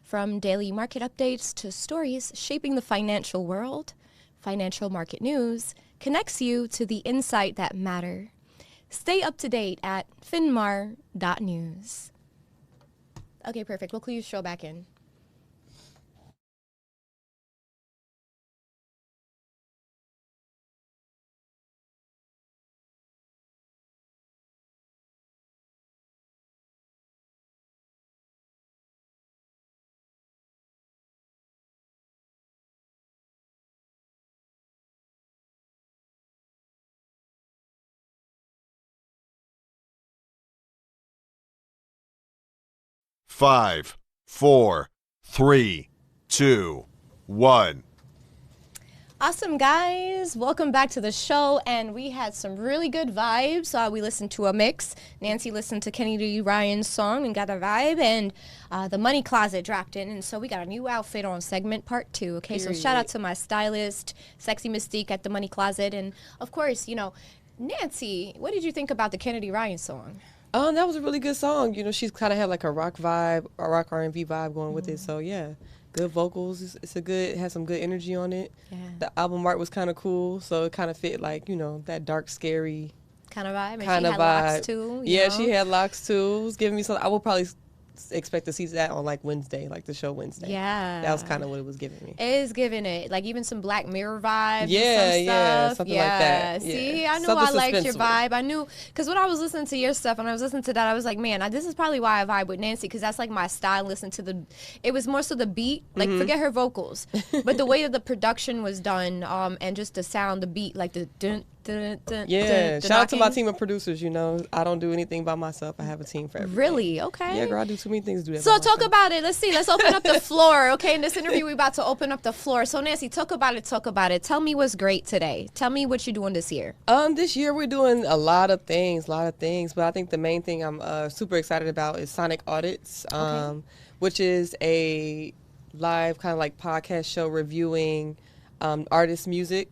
From daily market updates to stories shaping the financial world, Financial Market News connects you to the insight that matter. Stay up to date at finmar.news. Okay, perfect. We'll clue your show back in. Five, 4, 3, 2, 1. Awesome, guys. Welcome back to the show, and we had some really good vibes. We listened to a mix. Nanci listened to Kenny D. Ryan's song and got a vibe, and the Money Closet dropped in, and so we got a new outfit on segment part 2. Okay, so shout out to my stylist, Sexy Mystique at the Money Closet, and of course, you know, Nanci, what did you think about the Kenny D. Ryan song? That was a really good song. You know, she's kind of had like a rock vibe, a rock R&B vibe going with it. So yeah, good vocals. It has some good energy on it. Yeah. The album art was kind of cool, so it kind of fit like, you know, that dark, scary kind of vibe. And she had locks too. Yeah, she had locks too. It was giving me some. I will probably expect to see that on like Wednesday, like the show Wednesday. Yeah, that was kind of what it was giving me. It is giving it like even some Black Mirror vibes. Yeah, something like that. See, yeah. I knew I liked your vibe. I knew because when I was listening to your stuff and I was listening to that, I was like, man, this is probably why I vibe with Nanci, because that's like my style. Listen to it was more so the beat, like forget her vocals, but the way that the production was done, and just the sound, the beat, like the dun. Shout out to my team of producers. You know, I don't do anything by myself. I have a team for everything. Really? Okay. Yeah, girl, I do too many things to do that. So talk about it. Let's see. Let's open up the floor. Okay, in this interview, we're about to open up the floor. So Nanci, talk about it. Tell me what's great today. Tell me what you're doing this year. This year we're doing a lot of things. But I think the main thing I'm super excited about is Sonic Audits, which is a live kind of like podcast show reviewing artist music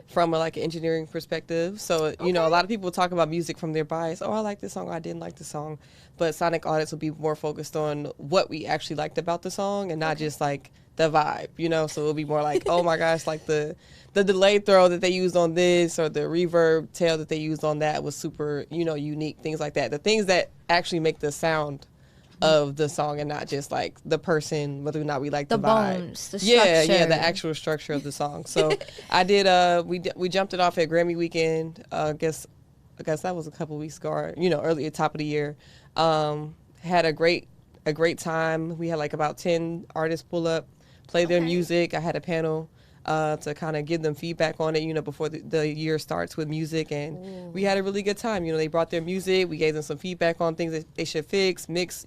from like an engineering perspective. So, you know, a lot of people talk about music from their bias. Oh, I like this song. I didn't like the song. But Sonic Audits will be more focused on what we actually liked about the song and not just like the vibe, you know? So it'll be more like, oh my gosh, like the delay throw that they used on this or the reverb tail that they used on that was super, you know, unique, things like that. The things that actually make the sound of the song and not just like the person, whether or not we like the vibe. Bones, the structure. Yeah, the actual structure of the song. So I did we jumped it off at Grammy weekend. I guess that was a couple weeks ago, or, you know, earlier top of the year. Had a great time. We had like about 10 artists pull up, play their music. I had a panel to kind of give them feedback on it, you know, before the year starts with music. And we had a really good time. You know, they brought their music. We gave them some feedback on things that they should fix, mix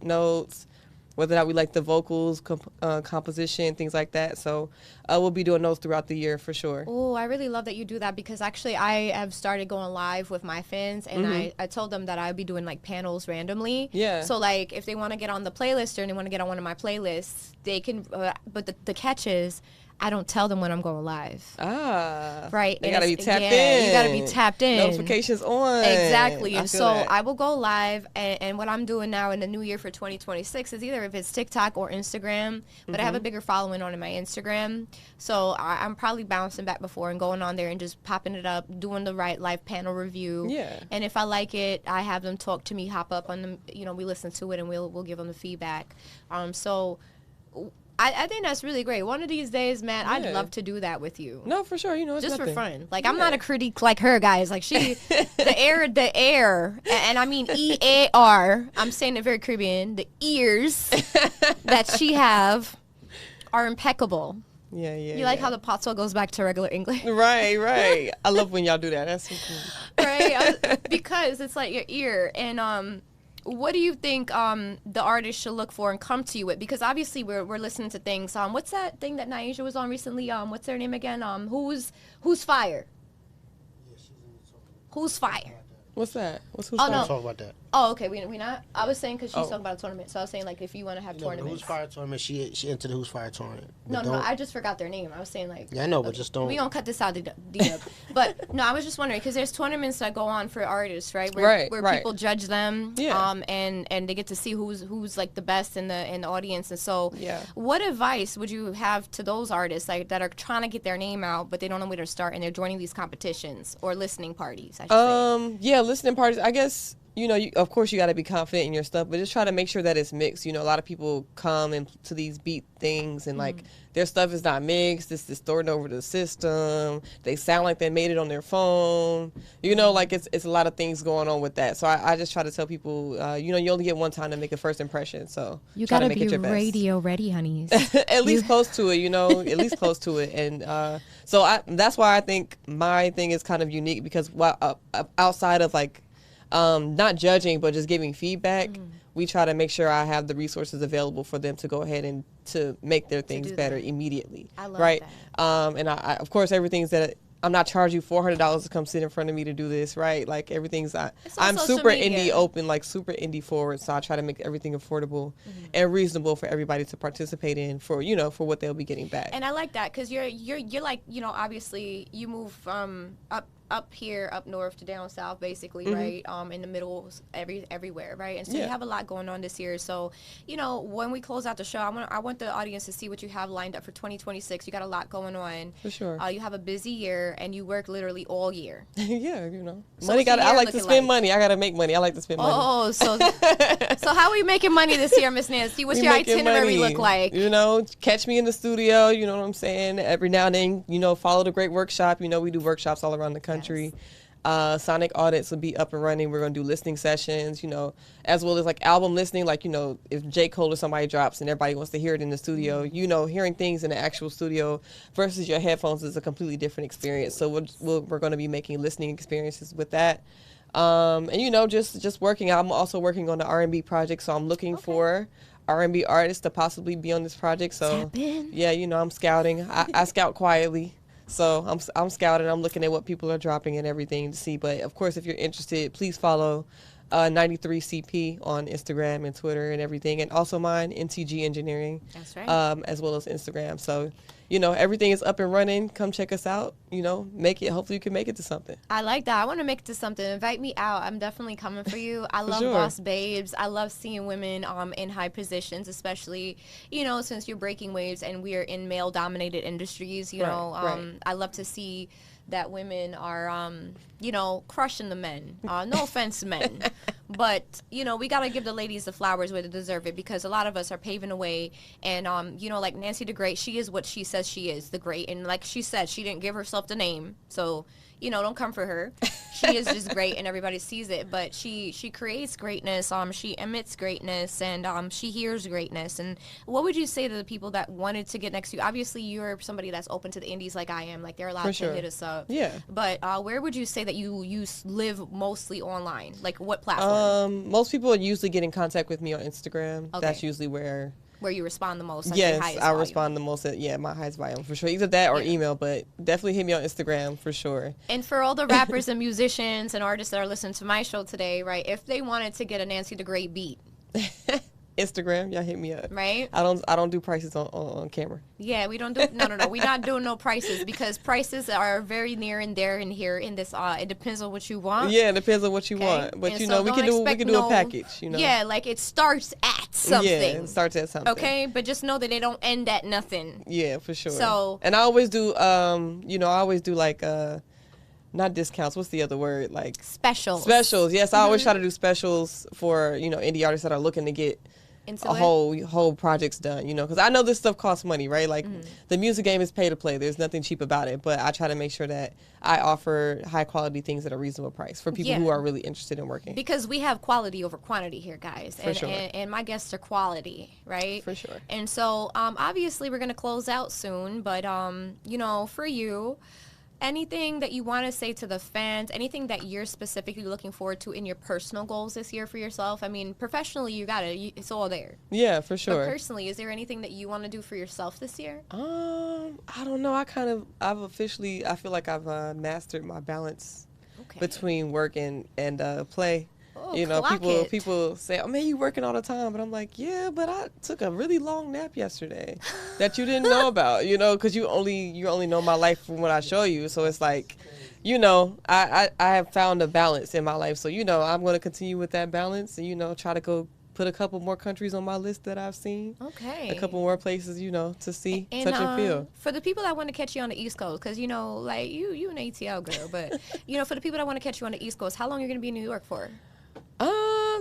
notes, whether or not we like the vocals, composition, things like that. So we'll be doing those throughout the year for sure. Oh, I really love that you do that, because actually I have started going live with my fans, and I told them that I'd be doing like panels randomly. Yeah. So like if they want to get on the playlist or they want to get on one of my playlists, they can, but the catch is, I don't tell them when I'm going live. Right. They gotta be tapped in. You gotta be tapped in. Notifications on. Exactly. And so I will go live, and what I'm doing now in the new year for 2026 is either if it's TikTok or Instagram, but I have a bigger following on my Instagram. So I'm probably bouncing back before and going on there and just popping it up, doing the right live panel review. Yeah. And if I like it, I have them talk to me, hop up on them, you know, we listen to it and we'll give them the feedback. So I think that's really great. One of these days, man, I'd love to do that with you. No, for sure. You know, it's just nothing. for fun. Like, I'm not a critique like her, guys. Like, she, the air, and I mean E-A-R. I'm saying it very Caribbean. The ears that she have are impeccable. Yeah. You like how the patois goes back to regular English? Right. I love when y'all do that. That's so cool. Right? Because it's like your ear. And, what do you think the artist should look for and come to you with? Because obviously we're listening to things. What's that thing that Naija was on recently? What's their name again? Who's Fire? Who's Fire? What's that? Who's Oh, no. Talk about that. Oh, okay. We not. I was saying because she's talking about a tournament, so I was saying like if you want to have tournaments. The Who's Fire tournament. She entered the Who's Fire tournament. No. I just forgot their name. I was saying like. Yeah, I know, but just don't. We gonna cut this out, D-Dub. But no, I was just wondering because there's tournaments that go on for artists, right? Where people judge them. Yeah. And they get to see who's like the best in the audience, and so. Yeah. What advice would you have to those artists like that are trying to get their name out, but they don't know where to start, and they're joining these competitions or listening parties? I should say. Yeah, listening parties. I guess. Of course you got to be confident in your stuff, but just try to make sure that it's mixed. A lot of people come into these beat things and like their stuff is not mixed. It's distorted over the system. They sound like they made it on their phone. Like it's a lot of things going on with that. So I just try to tell people, you only get one time to make a first impression. So you got to be radio ready, honeys. At least close to it, at least close to it. And that's why I think my thing is kind of unique because outside of like, not judging, but just giving feedback. We try to make sure I have the resources available for them to go ahead and to make their things better immediately. I love that. And I of course, everything's that I'm not charging you $400 to come sit in front of me to do this, right? Like everything's, I'm super indie open, like super indie forward. So I try to make everything affordable and reasonable for everybody to participate in for what they'll be getting back. And I like that because you're like, obviously you move from up here, up north to down south, basically, right? In the middle, everywhere, right? And so you have a lot going on this year. So, when we close out the show, I want the audience to see what you have lined up for 2026. You got a lot going on. For sure. You have a busy year, and you work literally all year. Yeah, So money I like to spend money. I got to make money. I like to spend money. Oh, so how are we making money this year, Miss Nancy? What's your itinerary look like? Catch me in the studio. You know what I'm saying? Every now and then, follow the Great Workshop. We do workshops all around the country. Sonic audits will be up and running. We're going to do listening sessions, as well as like album listening. Like, if J. Cole or somebody drops and everybody wants to hear it in the studio, hearing things in the actual studio versus your headphones is a completely different experience. So we're going to be making listening experiences with that. And, just working. I'm also working on the R&B project. So I'm looking for R&B artists to possibly be on this project. So yeah, I'm scouting. I scout quietly. So I'm scouting. I'm looking at what people are dropping and everything to see. But of course, if you're interested, please follow 93CP on Instagram and Twitter and everything, and also mine, NTG Engineering. That's right. As well as Instagram. So everything is up and running. Come check us out. Make it. Hopefully, you can make it to something. I like that. I want to make it to something. Invite me out. I'm definitely coming for you. I love boss babes. I love seeing women in high positions, especially since you're breaking waves and we are in male dominated industries. I love to see that women are, crushing the men. No offense, men. But, we got to give the ladies the flowers where they deserve it because a lot of us are paving the way. And, like Nanci the Great, she is what she says she is, the great. And like she said, she didn't give herself the name. So, don't come for her. She is just great and everybody sees it. But she creates greatness. She emits greatness and she hears greatness. And what would you say to the people that wanted to get next to you? Obviously, you're somebody that's open to the indies like I am. Like, they're allowed to hit us up. Yeah. But where would you say that you live mostly online? Like, what platform? Most people usually get in contact with me on Instagram. Okay. That's usually where you respond the most. Yes, I respond the most at my highest volume for sure. Either that or email, but definitely hit me on Instagram for sure. And for all the rappers and musicians and artists that are listening to my show today, right? If they wanted to get a Nanci the Great beat, Instagram, y'all hit me up. Right? I don't do prices on camera. Yeah, we don't do no. We're not doing no prices because prices are very near and there and here in this it depends on what you want. Yeah, it depends on what you want. But we can do a package, Yeah, like it starts at something. Yeah, it starts at something. Okay, but just know that they don't end at nothing. Yeah, for sure. So and I always do like not discounts. What's the other word? Like specials. Specials. Yes, I always try to do specials for indie artists that are looking to get a whole project's done, because I know this stuff costs money, right? Like the music game is pay to play. There's nothing cheap about it, but I try to make sure that I offer high quality things at a reasonable price for people who are really interested in working. Because we have quality over quantity here, guys. For sure. And my guests are quality, right? For sure. And so obviously we're going to close out soon, but for you, anything that you want to say to the fans, anything that you're specifically looking forward to in your personal goals this year for yourself? I mean, professionally, you got it. It's all there. Yeah, for sure. But personally, is there anything that you want to do for yourself this year? I don't know. I feel like I've mastered my balance between work and play. Oh, you know, people say, "Oh man, you working all the time," but I'm like, "Yeah, but I took a really long nap yesterday that you didn't know about." You know, because you only know my life from what I show you. So it's like, you know, I have found a balance in my life. So you know, I'm going to continue with that balance, and you know, try to go put a couple more countries on my list that I've seen. Okay. A couple more places, you know, to see, touch and feel. For the people that want to catch you on the East Coast, because you know, like you an ATL girl, but you know, for the people that want to catch you on the East Coast, how long are you going to be in New York for?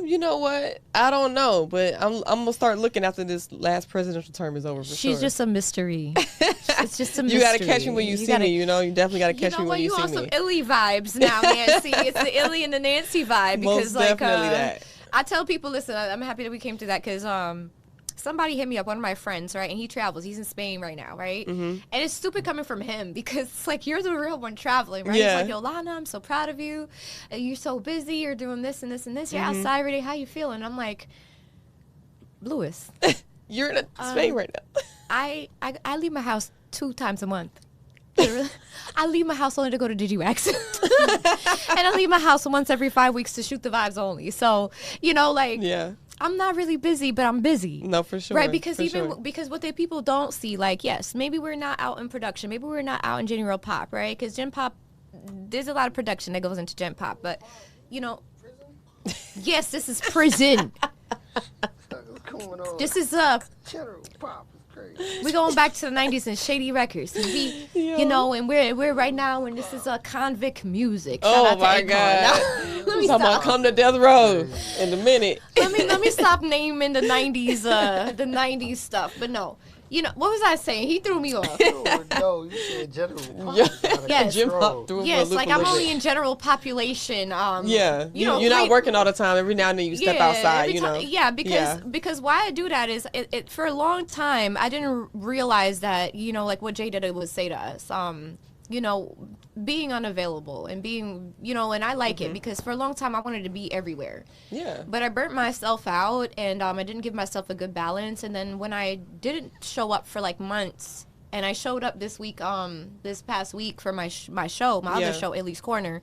You know what? I don't know, but I'm gonna start looking after this last presidential term is over for She's just a mystery. It's just a mystery. You gotta catch me when you see me. You know, you definitely gotta catch me when you see me. You on some Illy vibes now, Nancy. It's the Illy and the Nancy vibe because, most definitely that. I tell people, listen, I'm happy that we came through that because somebody hit me up, one of my friends, right? And he travels. He's in Spain right now, right? Mm-hmm. And it's stupid coming from him because it's like, you're the real one traveling, right? Yeah. He's like, Ilana, I'm so proud of you. You're so busy. You're doing this and this and this. You're outside every day. How you feeling? I'm like, Lewis. You're in Spain right now. I leave my house 2 times a month. I leave my house only to go to DigiWax. And I leave my house once every 5 weeks to shoot the Vibez Only. So, you know, like... Yeah. I'm not really busy, but I'm busy. No, for sure. Right? Because because what the people don't see, like, yes, maybe we're not out in production. Maybe we're not out in General Pop, right? Because Gen Pop, there's a lot of production that goes into Gen Pop. But, you know, yes, this is prison. This is General Pop. We're going back to the 90s and Shady Records. And we, you know, and we're right now, and this is convict music. Oh my God! Let me stop. Come to death row in a minute. Let me stop naming the 90s stuff. But no, you know, what was I saying? He threw me off. No, you said general pop. Yes, yes, like I'm only in general population. Yeah, you know, you're not working all the time. Every now and then you step outside, you know. Yeah, because why I do that is it for a long time I didn't realize that, you know, like what Jay did would say to us. You know, being unavailable and being, you know, and I like it because for a long time I wanted to be everywhere. Yeah. But I burnt myself out and I didn't give myself a good balance. And then when I didn't show up for like months, and I showed up this week, this past week for my show, my other show, Illy's Corner.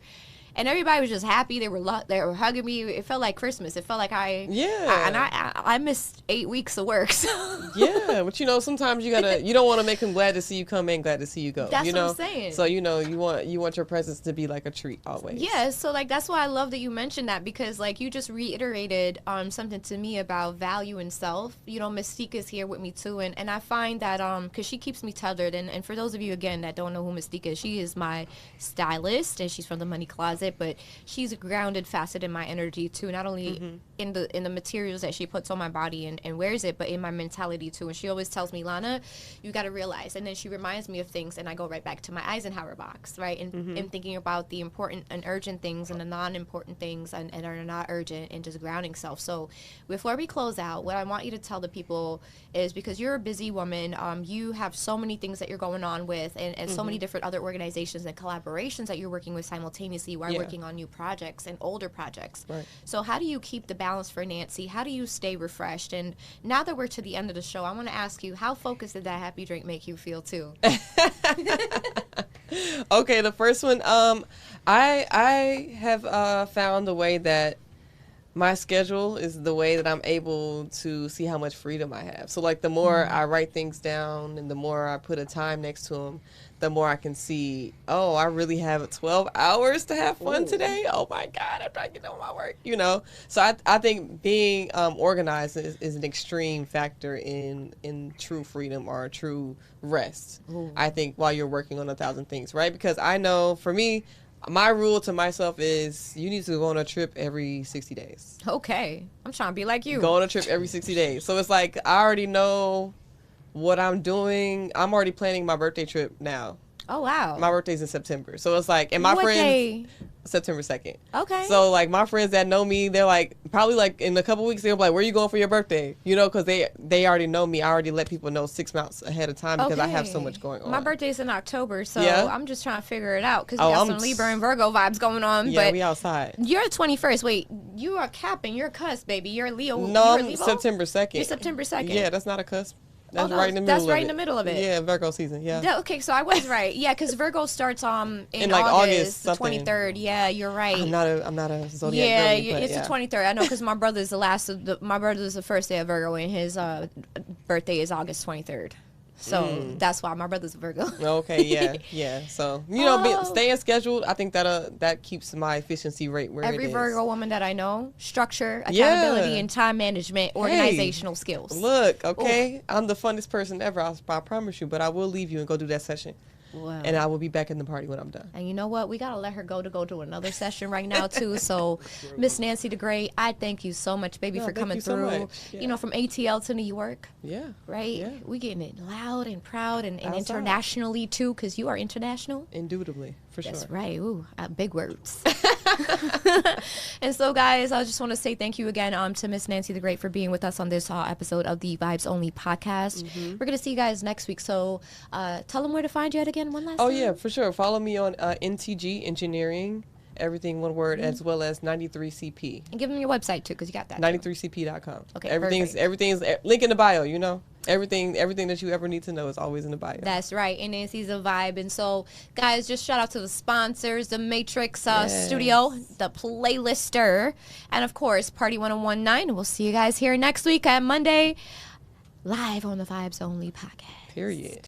And everybody was just happy. They were hugging me. It felt like Christmas. It felt like I missed 8 weeks of work. So. Yeah, but you know, sometimes you don't want to make them glad to see you come in, glad to see you go. That's you know? what I'm saying. So you know, you want your presence to be like a treat always. Yeah, so like that's why I love that you mentioned that because like you just reiterated something to me about value and self. You know, Mystique is here with me too, and I find that because she keeps me tethered. And for those of you again that don't know who Mystique is, she is my stylist and she's from the Money Closet. But she's a grounded facet in my energy too, not only in the materials that she puts on my body and wears it, but in my mentality too. And she always tells me, Lana, you got to realize, and then she reminds me of things, and I go right back to my Eisenhower box, right, and thinking about the important and urgent things and the non-important things and are not urgent, and just grounding self. So before we close out, what I want you to tell the people is, because you're a busy woman, you have so many things that you're going on with, and so many different other organizations and collaborations that you're working with simultaneously while working on new projects and older projects. Right. So how do you keep the balance for Nancy? How do you stay refreshed? And now that we're to the end of the show, I want to ask you, how focused did that happy drink make you feel too? Okay, the first one, I have found a way that my schedule is the way that I'm able to see how much freedom I have. So like the more I write things down and the more I put a time next to them, the more I can see, oh, I really have 12 hours to have fun today. Oh my God, I'm trying to get on my work, you know? So I think being organized is an extreme factor in true freedom or true rest. I think while you're working on 1,000 things, right? Because I know for me, my rule to myself is you need to go on a trip every 60 days. Okay. I'm trying to be like you. Go on a trip every 60 days. So it's like I already know what I'm doing. I'm already planning my birthday trip now. Oh, wow. My birthday's in September. So it's like, and my what friends, day? September 2nd. Okay. So like my friends that know me, they're like, probably like in a couple weeks, they'll be like, where you going for your birthday? You know, because they already know me. I already let people know 6 months ahead of time because I have so much going on. My birthday's in October, so I'm just trying to figure it out because we got some Libra and Virgo vibes going on. Yeah, but we outside. You're the 21st. Wait, you are capping. You're a cusp, baby. You're a Leo. No, you're a I'm September 2nd. You're September 2nd. Yeah, that's not a cusp. That's right in the middle. That's right in the middle of it. Yeah, Virgo season. Yeah. Okay, so I was right. Yeah, because Virgo starts in like August the 23rd. Yeah, you're right. I'm not a zodiac. Yeah, girly, it's the 23rd. I know because my brother's my brother's the first day of Virgo, and his birthday is August 23rd. So that's why my brother's a Virgo. Okay, yeah. So staying scheduled, I think that keeps my efficiency rate where every it is. Virgo woman that I know, structure, accountability, and time management, organizational skills. Look, okay, I'm the funnest person ever. I promise you. But I will leave you and go do that session. Wow. And I will be back in the party when I'm done. And you know what? We got to let her go to another session right now, too. So, Miss Nanci the Great, I thank you so much, baby, for coming through. So yeah. You know, from ATL to New York. Yeah. Right? Yeah. We getting it loud and proud and internationally, too, because you are international. Indubitably, for sure. That's right. Ooh, big words. And so, guys, I just want to say thank you again to Miss Nanci the Great for being with us on this episode of the Vibez Only podcast. We're going to see you guys next week. So, tell them where to find you at again one last time. Oh, yeah, for sure. Follow me on NTG Engineering, everything one word, as well as 93CP. And give them your website, too, because you got that. 93CP.com. Okay, everything's link in the bio, you know. Everything that you ever need to know is always in the bio. That's right. And Nancy's a vibe. And so, guys, just shout out to the sponsors, the Matrix Studio, the Playlister, and, of course, Party 1019. We'll see you guys here next week at Monday, live on the Vibez Only podcast. Period.